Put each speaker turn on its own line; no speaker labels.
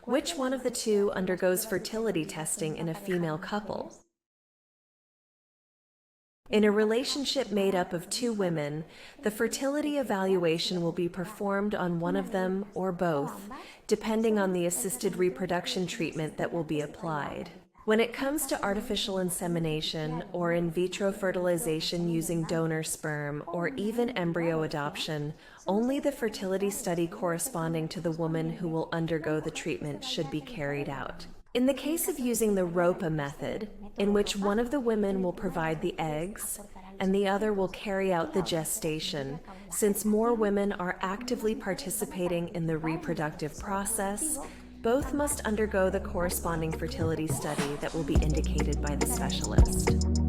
Which one of the two undergoes fertility testing in a female couple? In a relationship made up of two women, the fertility evaluation will be performed on one of them or both, depending on the assisted reproduction treatment that will be applied. When it comes to artificial insemination or in vitro fertilization using donor sperm or even embryo adoption, only the fertility study corresponding to the woman who will undergo the treatment should be carried out. In the case of using the ROPA method, in which one of the women will provide the eggs and the other will carry out the gestation, since more women are actively participating in the reproductive process, both must undergo the corresponding fertility study that will be indicated by the specialist.